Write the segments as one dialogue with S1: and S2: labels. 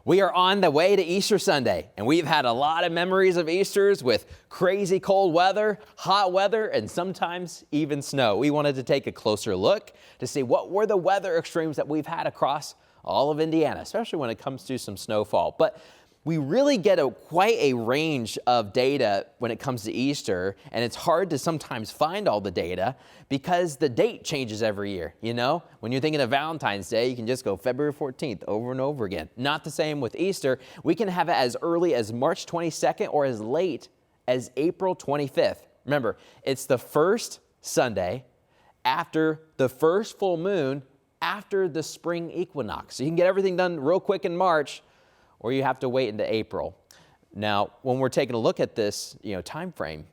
S1: We are on the way to Easter Sunday, and we've had a lot of memories of Easters with crazy cold weather, hot weather, and sometimes even snow. We wanted to take a closer look to see what were the weather extremes that we've had across all of Indiana, especially when it comes to some snowfall. But we really get quite a range of data when it comes to Easter, and it's hard to sometimes find all the data because the date changes every year. You know, when you're thinking of Valentine's Day, you can just go February 14th over and over again. Not the same with Easter. We can have it as early as March 22nd or as late as April 25th. Remember, it's the first Sunday after the first full moon after the spring equinox. So you can get everything done real quick in March, or you have to wait into April. Now, when we're taking a look at this, time frame,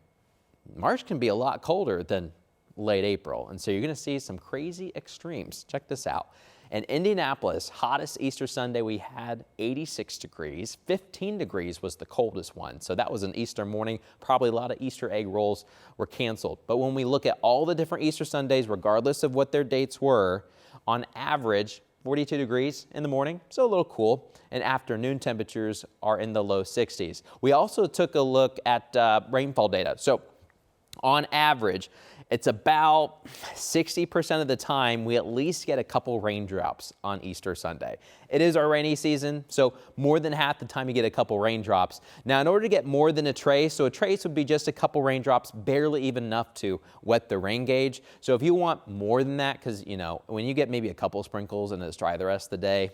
S1: March can be a lot colder than late April. And so you're going to see some crazy extremes. Check this out. In Indianapolis, hottest Easter Sunday, we had 86 degrees. 15 degrees was the coldest one. So that was an Easter morning. Probably a lot of Easter egg rolls were canceled. But when we look at all the different Easter Sundays, regardless of what their dates were, on average, 42 degrees in the morning, so a little cool, and afternoon temperatures are in the low 60s. We also took a look at rainfall data. So on average, it's about 60% of the time we at least get a couple raindrops on Easter Sunday. It is our rainy season, so more than half the time you get a couple raindrops. Now, in order to get more than a trace, so a trace would be just a couple raindrops, barely even enough to wet the rain gauge. So if you want more than that, because, when you get maybe a couple sprinkles and it's dry the rest of the day,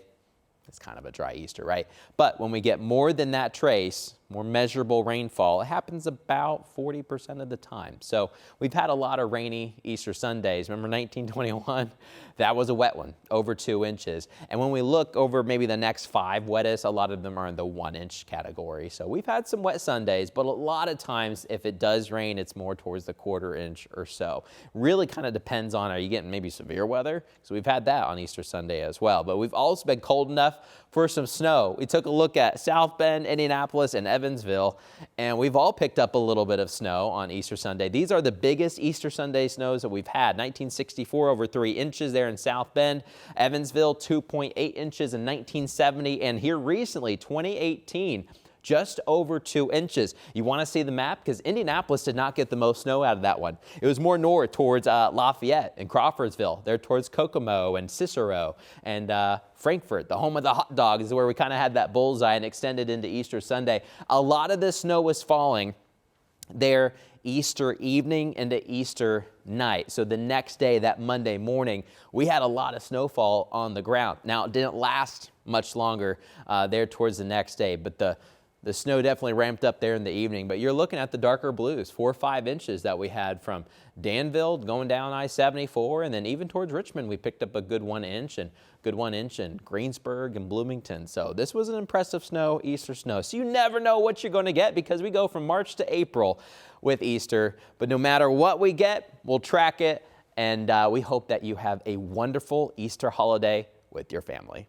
S1: it's kind of a dry Easter, right? But when we get more than that trace, more measurable rainfall, it happens about 40% of the time. So we've had a lot of rainy Easter Sundays. Remember 1921? That was a wet one, over 2 inches. And when we look over maybe the next 5 wettest, a lot of them are in the 1-inch category. So we've had some wet Sundays, but a lot of times if it does rain, it's more towards the 1/4 inch or so. Really kind of depends on, are you getting maybe severe weather? So we've had that on Easter Sunday as well. But we've also been cold enough for some snow. We took a look at South Bend, Indianapolis, and Evansville, and we've all picked up a little bit of snow on Easter Sunday. These are the biggest Easter Sunday snows that we've had. 1964, over 3 inches there in South Bend. Evansville, 2.8 inches in 1970, and here recently, 2018, just over 2 inches. You want to see the map? Because Indianapolis did not get the most snow out of that one. It was more north towards Lafayette and Crawfordsville. They're towards Kokomo and Cicero and Frankfort, the home of the hot dogs, is where we kind of had that bullseye and extended into Easter Sunday. A lot of this snow was falling there Easter evening into Easter night. So the next day, that Monday morning, we had a lot of snowfall on the ground. Now, it didn't last much longer there towards the next day, but the snow definitely ramped up there in the evening, but you're looking at the darker blues, 4 or 5 inches that we had from Danville going down I-74, and then even towards Richmond, we picked up a good 1 inch and good 1 inch in Greensburg and Bloomington. So this was an impressive snow, Easter snow. So you never know what you're going to get because we go from March to April with Easter, but no matter what we get, we'll track it, and we hope that you have a wonderful Easter holiday with your family.